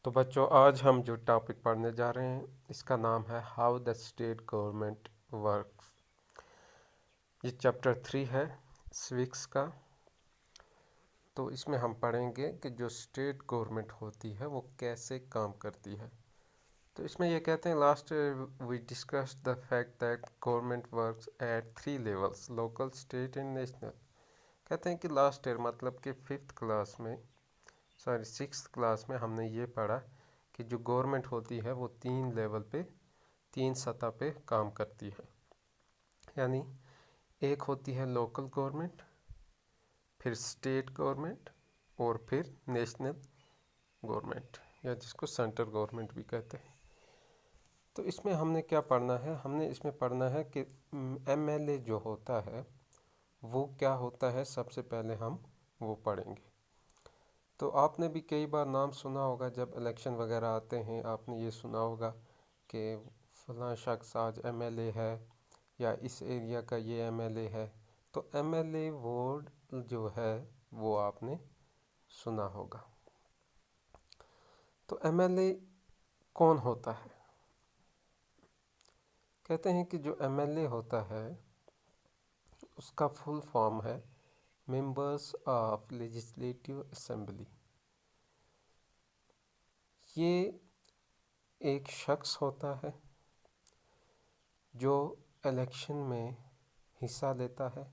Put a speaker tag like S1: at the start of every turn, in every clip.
S1: تو بچوں آج ہم جو ٹاپک پڑھنے جا رہے ہیں اس کا نام ہے how the state government works. یہ چیپٹر 3 ہے سوکس کا۔ تو اس میں ہم پڑھیں گے کہ جو اسٹیٹ گورنمنٹ ہوتی ہے وہ کیسے کام کرتی ہے۔ تو اس میں یہ کہتے ہیں last we discuss the fact that government works at 3 levels local, state and national. کہتے ہیں کہ لاسٹ ایئر مطلب کہ 6th کلاس میں ہم نے یہ پڑھا کہ جو گورنمنٹ ہوتی ہے وہ 3 لیول پہ 3 سطح پہ کام کرتی ہے۔ یعنی ایک ہوتی ہے لوکل گورنمنٹ، پھر اسٹیٹ گورنمنٹ اور پھر نیشنل گورنمنٹ یا جس کو سینٹرل گورنمنٹ بھی کہتے ہیں۔ تو اس میں ہم نے کیا پڑھنا ہے؟ ہم نے اس میں پڑھنا ہے کہ ایم ایل اے جو ہوتا ہے وہ کیا ہوتا ہے، سب سے پہلے ہم وہ پڑھیں گے۔ تو آپ نے بھی کئی بار نام سنا ہوگا، جب الیکشن وغیرہ آتے ہیں آپ نے یہ سنا ہوگا کہ فلاں شخص آج ایم ایل اے ہے یا اس ایریا کا یہ ایم ایل اے ہے۔ تو ایم ایل اے ورڈ جو ہے وہ آپ نے سنا ہوگا۔ تو ایم ایل اے کون ہوتا ہے؟ کہتے ہیں کہ جو ایم ایل اے ہوتا ہے اس کا فل فارم ہے ممبرس آف لیجسلیٹو اسمبلی۔ یہ ایک شخص ہوتا ہے جو الیکشن میں حصہ لیتا ہے۔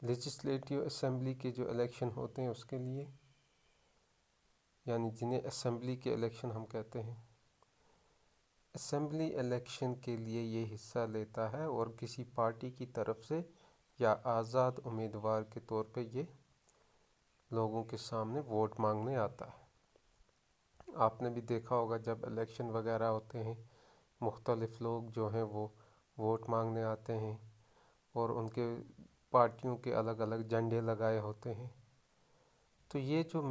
S1: لیجسلیٹو اسمبلی کے جو الیکشن ہوتے ہیں اس کے لیے، یعنی جنہیں اسمبلی کے الیکشن ہم کہتے ہیں، اسمبلی الیکشن کے لیے یہ حصہ لیتا ہے اور کسی پارٹی کی طرف سے یا آزاد امیدوار کے طور پہ یہ لوگوں کے سامنے ووٹ مانگنے آتا ہے۔ آپ نے بھی دیکھا ہوگا جب الیکشن وغیرہ ہوتے ہیں مختلف لوگ جو ہیں وہ ووٹ مانگنے آتے ہیں اور ان کے پارٹیوں کے الگ الگ جھنڈے لگائے ہوتے ہیں۔ تو یہ جو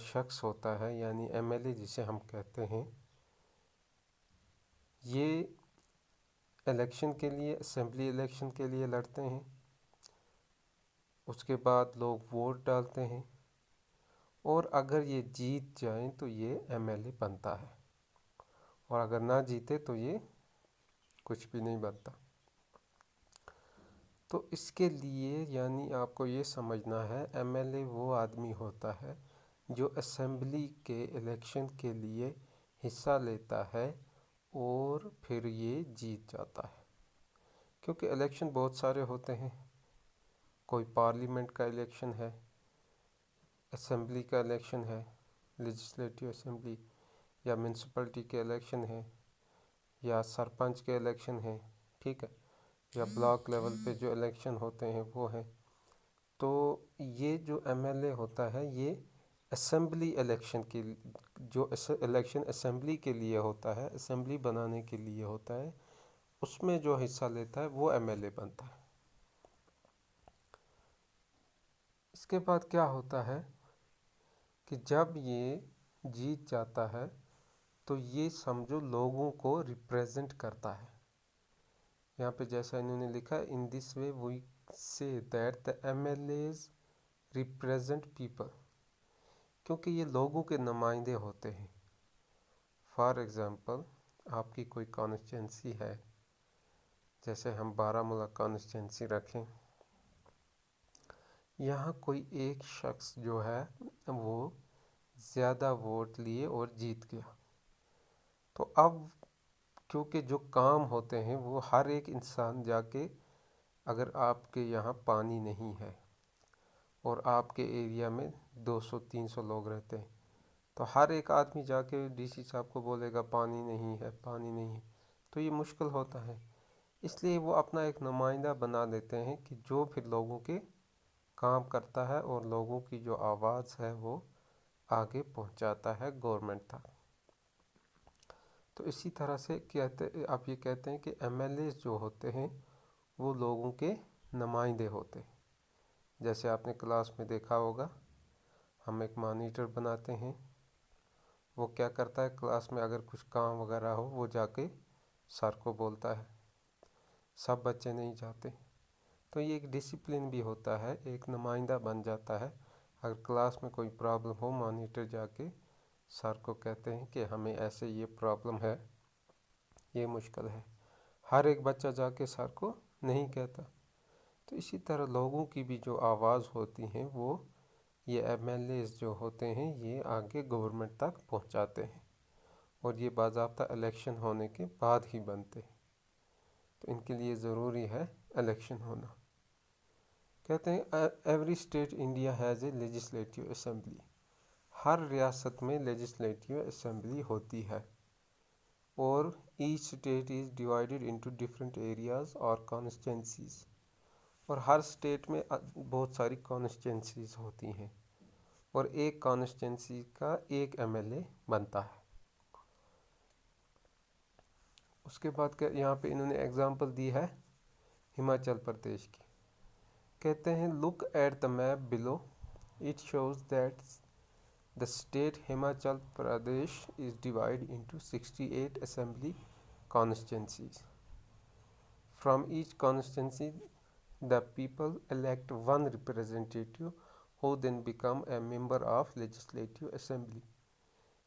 S1: شخص ہوتا ہے یعنی ایم ایل اے جسے ہم کہتے ہیں، یہ الیکشن کے لیے، اسمبلی الیکشن کے لیے لڑتے ہیں۔ اس کے بعد لوگ ووٹ ڈالتے ہیں اور اگر یہ جیت جائیں تو یہ ایم ایل اے بنتا ہے، اور اگر نہ جیتے تو یہ کچھ بھی نہیں بنتا۔ تو اس کے لیے یعنی آپ کو یہ سمجھنا ہے ایم ایل اے وہ آدمی ہوتا ہے جو اسمبلی کے الیکشن کے لیے حصہ لیتا ہے اور پھر یہ جیت جاتا ہے۔ کیونکہ الیکشن بہت سارے ہوتے ہیں، کوئی پارلیمنٹ کا الیکشن ہے، اسمبلی کا الیکشن ہے، لیجسلیٹو اسمبلی، یا میونسپلٹی کے الیکشن ہے، یا سرپنچ کے الیکشن ہیں، ٹھیک ہے، یا بلاک لیول پہ جو الیکشن ہوتے ہیں وہ ہیں۔ تو یہ جو ایم ایل اے ہوتا ہے یہ اسمبلی الیکشن کے جو الیکشن اسمبلی کے لیے ہوتا ہے، اسمبلی بنانے کے لیے ہوتا ہے، اس میں جو حصہ لیتا ہے وہ ایم ایل اے بنتا ہے۔ اس کے بعد کیا ہوتا ہے کہ جب یہ جیت جاتا ہے تو یہ سمجھو لوگوں کو ریپریزنٹ کرتا ہے۔ یہاں پہ جیسا انہوں نے لکھا، ان دس way we see that the M L as represent people, کیونکہ یہ لوگوں کے نمائندے ہوتے ہیں۔ فار ایگزامپل آپ کی کوئی کانسٹیٹنسی ہے، جیسے ہم بارہمولہ کانسٹیٹنسی رکھیں، یہاں کوئی ایک شخص جو ہے وہ زیادہ ووٹ لیے اور جیت گیا، تو اب کیونکہ جو کام ہوتے ہیں وہ ہر ایک انسان جا کے، اگر آپ کے یہاں پانی نہیں ہے اور آپ کے ایریا میں 200-300 لوگ رہتے ہیں، تو ہر ایک آدمی جا کے ڈی سی صاحب کو بولے گا پانی نہیں ہے، پانی نہیں ہے، تو یہ مشکل ہوتا ہے۔ اس لیے وہ اپنا ایک نمائندہ بنا لیتے ہیں کہ جو پھر لوگوں کے کام کرتا ہے اور لوگوں کی جو آواز ہے وہ آگے پہنچاتا ہے گورنمنٹ تک۔ تو اسی طرح سے آپ یہ کہتے ہیں کہ ایم ایل اے جو ہوتے ہیں وہ لوگوں کے نمائندے ہوتے ہیں۔ جیسے آپ نے کلاس میں دیکھا ہوگا، ہم ایک مانیٹر بناتے ہیں، وہ کیا کرتا ہے کلاس میں اگر کچھ کام وغیرہ ہو وہ جا کے سر کو بولتا ہے، سب بچے نہیں جاتے۔ تو یہ ایک ڈسپلن بھی ہوتا ہے، ایک نمائندہ بن جاتا ہے اگر کلاس میں کوئی پرابلم ہو مانیٹر جا کے سر کو کہتے ہیں کہ ہمیں ایسے یہ پرابلم ہے، یہ مشکل ہے، ہر ایک بچہ جا کے سر کو نہیں کہتا۔ تو اسی طرح لوگوں کی بھی جو آواز ہوتی ہیں وہ یہ ایم ایل ایز جو ہوتے ہیں یہ آگے گورنمنٹ تک پہنچاتے ہیں، اور یہ باضابطہ الیکشن ہونے کے بعد ہی بنتے ہیں، تو ان کے لیے ضروری ہے الیکشن ہونا۔ کہتے ہیں every state India has a legislative assembly, ہر ریاست میں لیجسلیٹو اسمبلی ہوتی ہے، اور each state is divided into different areas اور کانسٹیٹوینسیز، اور ہر اسٹیٹ میں بہت ساری کانسٹیٹوینسیز ہوتی ہیں، اور ایک کانسٹیٹوینسی کا ایک ایم ایل اے بنتا ہے۔ اس کے بعد یہاں پہ انہوں نے ایگزامپل دی ہے ہماچل پردیش کی۔ کہتے ہیں look at the map below, it shows that the state Himachal Pradesh is divided into 68 assembly constituencies. From each constituency the people elect one representative who then become a member of legislative assembly۔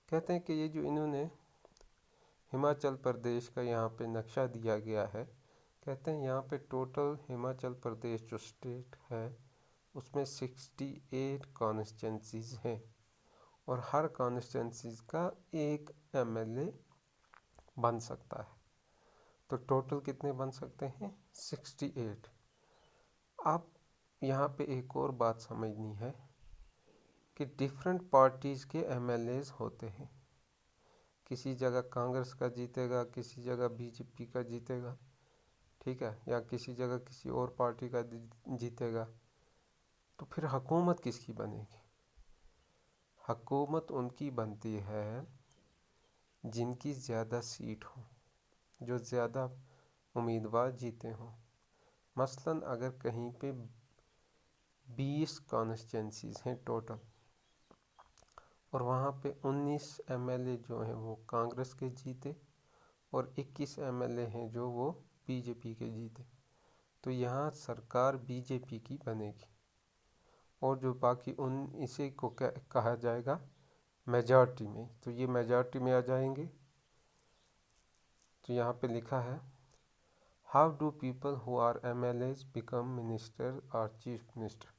S1: کہتے ہیں کہ یہ جو انہوں نے ہماچل پردیش کا یہاں پہ نقشہ دیا گیا ہے، کہتے ہیں یہاں پہ ٹوٹل ہماچل پردیش جو اسٹیٹ ہے اس میں 68 کانسٹیٹوینسیز ہیں، اور ہر کانسٹیٹوینسیز کا ایک ایم ایل اے بن سکتا ہے، تو ٹوٹل کتنے بن سکتے ہیں؟ 68۔ اب یہاں پہ ایک اور بات سمجھنی ہے کہ ڈیفرنٹ پارٹیز کے ایم ایل ایز ہوتے ہیں، کسی جگہ کانگریس کا جیتے گا، کسی جگہ بی جے پی کا جیتے گا، ٹھیک ہے، یا کسی جگہ کسی اور پارٹی کا جیتے گا، تو پھر حکومت کس کی بنے گی؟ حکومت ان کی بنتی ہے جن کی زیادہ سیٹ ہوں، جو زیادہ امیدوار جیتے ہوں۔ مثلاً اگر کہیں پہ 20 کانسٹیٹوینسیز ہیں ٹوٹل، اور وہاں پہ 19 ایم ایل اے جو ہیں وہ کانگریس کے جیتے، اور 21 ایم ایل اے ہیں جو وہ بی جے پی کے جیتے، تو یہاں سرکار بی جے پی کی بنے گی، اور جو باقی اسے کو کہا جائے گا میجارٹی میں، تو یہ میجارٹی میں آ جائیں گے۔ تو یہاں پہ لکھا ہے how do people who are M L as become minister اور چیف منسٹر۔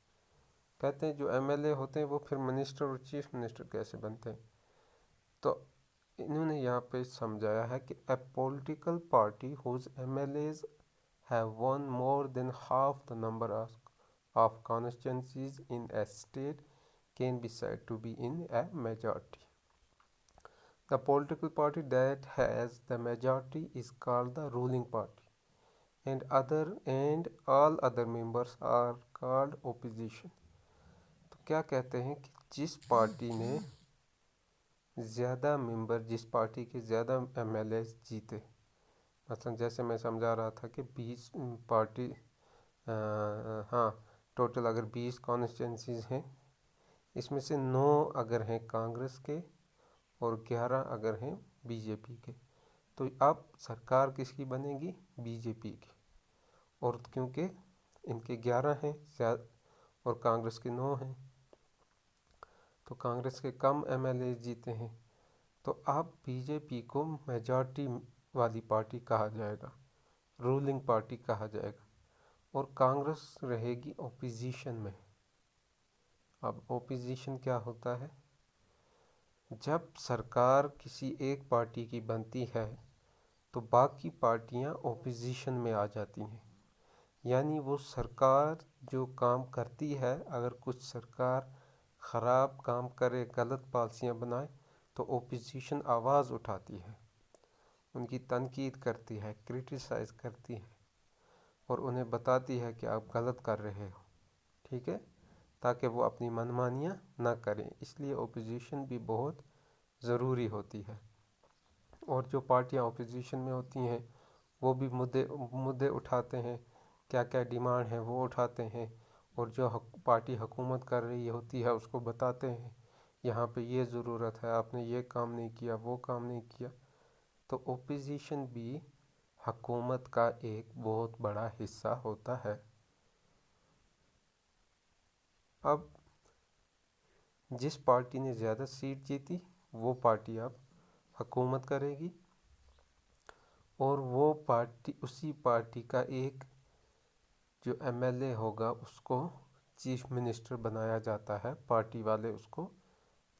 S1: کہتے ہیں جو ایم ایل اے ہوتے ہیں وہ پھر منسٹر اور چیف منسٹر کیسے بنتے ہیں؟ تو انہوں نے یہاں پہ سمجھایا ہے کہ a political party whose M L As have one more than half the number of constituencies in a state can be said to be in a majority. The political party that has the majority is called the ruling party, and all other members are called opposition۔ تو کیا کہتے ہیں کہ جس party نے زیادہ ممبر، جس party کے زیادہ ایم ایل اے جیتے، مثلا جیسے میں سمجھا رہا تھا کہ 20 پارٹی، ہاں ٹوٹل اگر 20 کانسٹیٹوینسیز ہیں، اس میں سے 9 اگر ہیں کانگریس کے اور 11 اگر ہیں بی جے پی کے، تو اب سرکار کس کی بنے گی؟ بی جے پی کی، اور کیونکہ ان کے 11 ہیں اور کانگریس کے 9 ہیں، تو کانگریس کے کم ایم ایل اے جیتے ہیں، تو اب بی جے پی کو میجارٹی والی پارٹی کہا جائے گا، رولنگ پارٹی کہا جائے گا، اور کانگریس رہے گی اپوزیشن میں۔ اب اپوزیشن کیا ہوتا ہے؟ جب سرکار کسی ایک پارٹی کی بنتی ہے تو باقی پارٹیاں اپوزیشن میں آ جاتی ہیں، یعنی وہ سرکار جو کام کرتی ہے، اگر کچھ سرکار خراب کام کرے، غلط پالیسیاں بنائے، تو اپوزیشن آواز اٹھاتی ہے، ان کی تنقید کرتی ہے، کرٹیسائز کرتی ہے، اور انہیں بتاتی ہے کہ آپ غلط کر رہے ہو، ٹھیک ہے، تاکہ وہ اپنی منمانیاں نہ کریں۔ اس لیے اپوزیشن بھی بہت ضروری ہوتی ہے، اور جو پارٹیاں اپوزیشن میں ہوتی ہیں وہ بھی مدعے اٹھاتے ہیں، کیا کیا ڈیمانڈ ہے وہ اٹھاتے ہیں، اور جو پارٹی حکومت کر رہی ہوتی ہے اس کو بتاتے ہیں یہاں پہ یہ ضرورت ہے، آپ نے یہ کام نہیں کیا، وہ کام نہیں کیا۔ تو اپوزیشن بھی حکومت کا ایک بہت بڑا حصہ ہوتا ہے۔ اب جس پارٹی نے زیادہ سیٹ جیتی وہ پارٹی اب حکومت کرے گی، اور وہ پارٹی اسی پارٹی کا ایک جو ایم ایل اے ہوگا اس کو چیف منسٹر بنایا جاتا ہے، پارٹی والے اس کو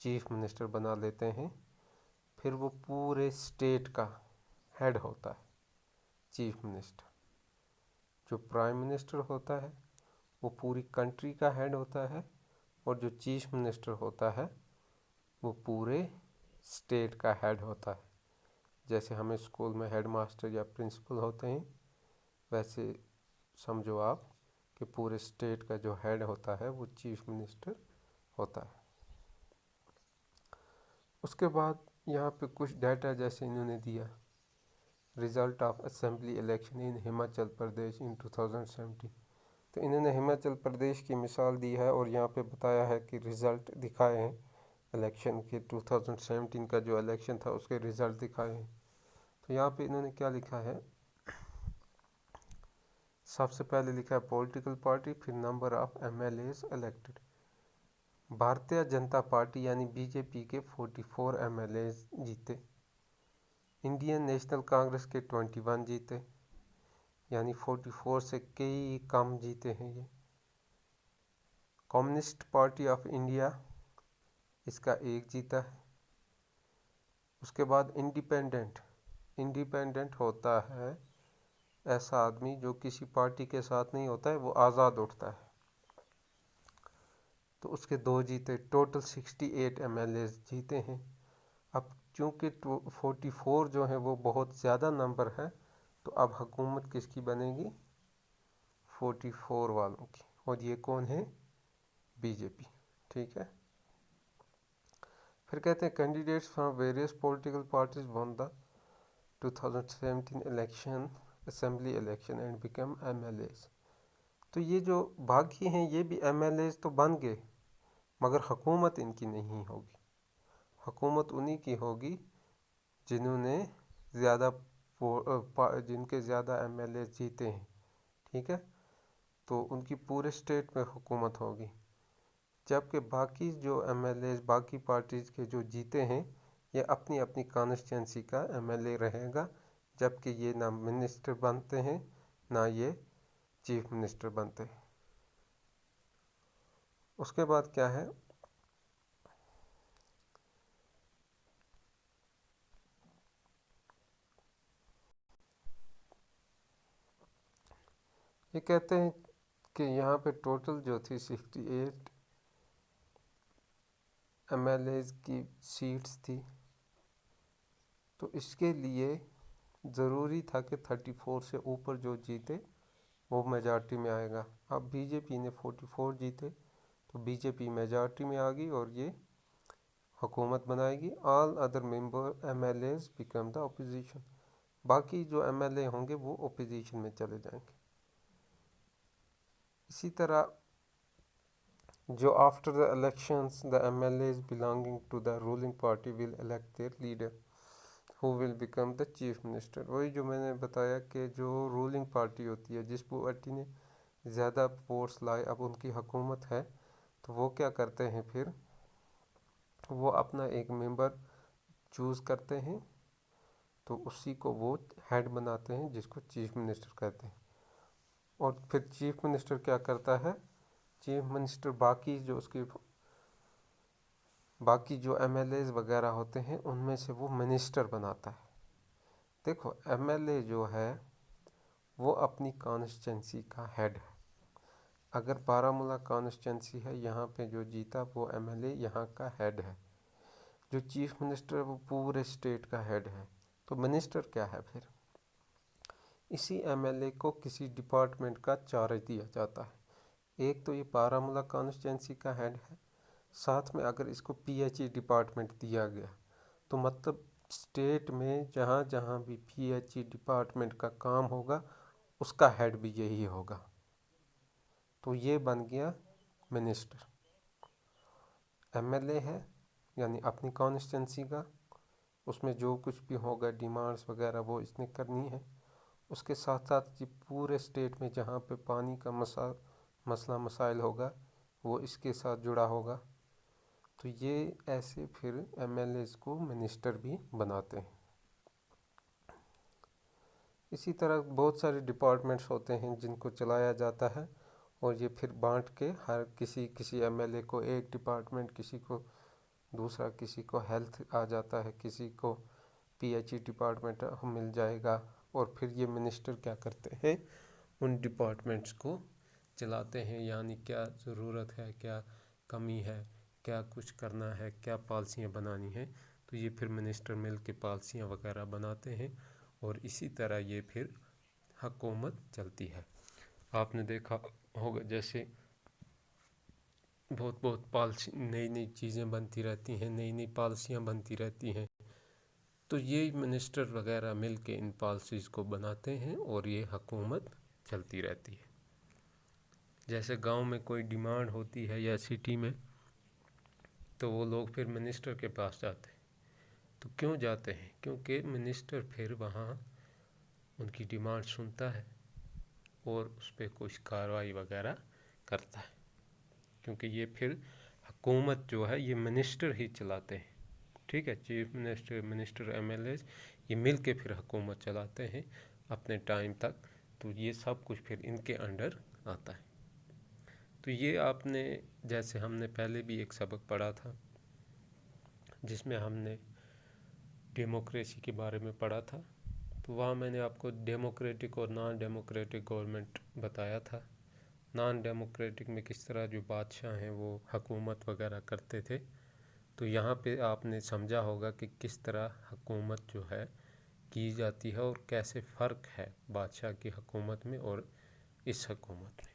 S1: چیف منسٹر بنا لیتے ہیں، پھر وہ پورے اسٹیٹ کا ہیڈ ہوتا ہے چیف منسٹر۔ جو پرائم منسٹر ہوتا ہے وہ پوری کنٹری کا ہیڈ ہوتا ہے، اور جو چیف منسٹر ہوتا ہے وہ پورے اسٹیٹ کا ہیڈ ہوتا ہے۔ جیسے ہمیں اسکول میں ہیڈ ماسٹر یا پرنسپل ہوتے ہیں، ویسے سمجھو آپ کہ پورے اسٹیٹ کا جو ہیڈ ہوتا ہے وہ چیف منسٹر ہوتا ہے۔ اس کے بعد یہاں پہ کچھ ڈیٹا جیسے انہوں نے دیا، رزلٹ آف اسمبلی الیکشن ان ہماچل پردیش ان 2017، تو انہوں نے ہماچل پردیش کی مثال دی ہے اور یہاں پہ بتایا ہے کہ رزلٹ دکھائے ہیں الیکشن کے، 2017 کا جو الیکشن تھا اس کے رزلٹ دکھائے ہیں۔ تو یہاں پہ انہوں نے کیا لکھا ہے، سب سے پہلے لکھا ہے پولیٹیکل پارٹی، پھر number of M L as elected. Bharatiya Janata party یعنی بی جے پی کے 44 ایم ایل ایز جیتے، انڈین نیشنل کانگریس کے 21 جیتے، یعنی 44 سے کئی کم جیتے ہیں یہ۔ کمیونسٹ پارٹی آف انڈیا اس کا 1 جیتا ہے۔ اس کے بعد انڈیپینڈنٹ ہوتا ہے ایسا آدمی جو کسی پارٹی کے ساتھ نہیں ہوتا ہے، وہ آزاد اٹھتا ہے، تو اس کے 2 جیتے، ٹوٹل 68 ایم ایل ایز جیتے ہیں۔ اب چونکہ 44 جو ہیں وہ بہت زیادہ نمبر ہے، تو اب حکومت کس کی بنے گی، 44 والوں کی، اور یہ کون ہے، بی جے پی، ٹھیک ہے۔ پھر کہتے ہیں candidates from various political parties won the 2017 election assembly election and become M L as. تو یہ جو باقی ہیں یہ بھی ایم ایل ایز تو بن گئے، مگر حکومت ان کی نہیں ہوگی، حکومت انہی کی ہوگی جنہوں نے جن کے زیادہ ایم ایل ایز جیتے ہیں، ٹھیک ہے، تو ان کی پورے اسٹیٹ میں حکومت ہوگی، جبکہ باقی جو ایم ایل ایز باقی پارٹیز کے جو جیتے ہیں یہ اپنی اپنی کانسٹیٹوینسی کا ایم ایل اے رہے گا، جبکہ یہ نہ منسٹر بنتے ہیں نہ یہ چیف منسٹر بنتے ہیں۔ اس کے بعد کیا ہے، یہ کہتے ہیں کہ یہاں پہ ٹوٹل جو تھی 68 ایم ایل ایز کی سیٹس تھی، تو اس کے لیے ضروری تھا کہ 34 سے اوپر جو جیتے وہ میجارٹی میں آئے گا۔ اب بی جے پی نے 44 جیتے تو بی جے پی میجارٹی میں آ گئی اور یہ حکومت بنائے گی۔ All other member M L as become the opposition, باقی جو ایم ایل اے ہوں گے وہ اپوزیشن میں چلے جائیں گے۔ اسی طرح جو after the elections the M L as belonging to the ruling party will elect their leader who will become the chief minister. وہی جو میں نے بتایا کہ جو رولنگ پارٹی ہوتی ہے، جس پارٹی نے زیادہ ووٹس لائے، اب ان کی حکومت ہے، تو وہ کیا کرتے ہیں، پھر وہ اپنا ایک ممبر چوز کرتے ہیں، تو اسی کو وہ ہیڈ بناتے ہیں جس کو چیف منسٹر کہتے ہیں۔ اور پھر چیف منسٹر کیا کرتا ہے، چیف منسٹر باقی جو اس کے باقی جو ایم ایل ایز وغیرہ ہوتے ہیں ان میں سے وہ منسٹر بناتا ہے۔ دیکھو ایم ایل اے جو ہے وہ اپنی کانسٹیٹوینسی کا ہیڈ ہے۔ اگر بارہمولہ کانسٹیٹوینسی ہے، یہاں پہ جو جیتا وہ ایم ایل اے یہاں کا ہیڈ ہے۔ جو چیف منسٹر ہے وہ پورے اسٹیٹ کا ہیڈ ہے۔ تو منسٹر کیا ہے، پھر اسی ایم ایل اے کو کسی ڈپارٹمنٹ کا چارج دیا جاتا ہے۔ ایک تو یہ بارہمولہ کانسٹیٹوینسی کا ہیڈ ہے، ساتھ میں اگر اس کو پی ایچ ای ڈپارٹمنٹ دیا گیا تو مطلب اسٹیٹ میں جہاں جہاں بھی پی ایچ ای ڈپارٹمنٹ کا کام ہوگا اس کا ہیڈ بھی یہی ہوگا، تو یہ بن گیا منسٹر۔ ایم ایل اے ہے یعنی اپنی کانسٹیٹوینسی کا، اس میں جو کچھ بھی ہوگا ڈیمانڈس وغیرہ وہ اس نے کرنی ہے، اس کے ساتھ ساتھ یہ پورے اسٹیٹ میں جہاں پہ پانی کا مسئلہ مسائل ہوگا وہ اس کے ساتھ جڑا ہوگا۔ تو یہ ایسے پھر ایم ایل ایز کو منسٹر بھی بناتے ہیں۔ اسی طرح بہت سارے ڈپارٹمنٹس ہوتے ہیں جن کو چلایا جاتا ہے، اور یہ پھر بانٹ کے ہر کسی ایم ایل اے کو ایک ڈپارٹمنٹ، کسی کو دوسرا، کسی کو ہیلتھ آ جاتا ہے، کسی کو پی ایچ ای ڈپارٹمنٹ مل جائے گا، اور پھر یہ منسٹر کیا کرتے ہیں، ان ڈپارٹمنٹس کو چلاتے ہیں، یعنی کیا ضرورت ہے، کیا کمی ہے، کیا کچھ کرنا ہے، کیا پالیسیاں بنانی ہیں، تو یہ پھر منسٹر مل کے پالیسیاں وغیرہ بناتے ہیں، اور اسی طرح یہ پھر حکومت چلتی ہے۔ آپ نے دیکھا ہوگا جیسے بہت پالیسی، نئی چیزیں بنتی رہتی ہیں، نئی پالیسیاں بنتی رہتی ہیں، تو یہ منسٹر وغیرہ مل کے ان پالیسیز کو بناتے ہیں اور یہ حکومت چلتی رہتی ہے۔ جیسے گاؤں میں کوئی ڈیمانڈ ہوتی ہے یا سٹی میں، تو وہ لوگ پھر منسٹر کے پاس جاتے ہیں۔ تو کیوں جاتے ہیں؟ کیونکہ منسٹر پھر وہاں ان کی ڈیمانڈ سنتا ہے اور اس پہ کچھ کارروائی وغیرہ کرتا ہے، کیونکہ یہ پھر حکومت جو ہے یہ منسٹر ہی چلاتے ہیں، ٹھیک ہے، chief minister M L as یہ مل کے پھر حکومت چلاتے ہیں اپنے ٹائم تک، تو یہ سب کچھ پھر ان کے انڈر آتا ہے۔ تو یہ آپ نے، جیسے ہم نے پہلے بھی ایک سبق پڑھا تھا جس میں ہم نے ڈیموکریسی کے بارے میں پڑھا تھا، تو وہاں میں نے آپ کو ڈیموکریٹک اور نان ڈیموکریٹک گورنمنٹ بتایا تھا۔ نان ڈیموکریٹک میں کس طرح جو بادشاہ ہیں وہ حکومت وغیرہ کرتے تھے، تو یہاں پہ آپ نے سمجھا ہوگا کہ کس طرح حکومت جو ہے کی جاتی ہے اور کیسے فرق ہے بادشاہ کی حکومت میں اور اس حکومت میں۔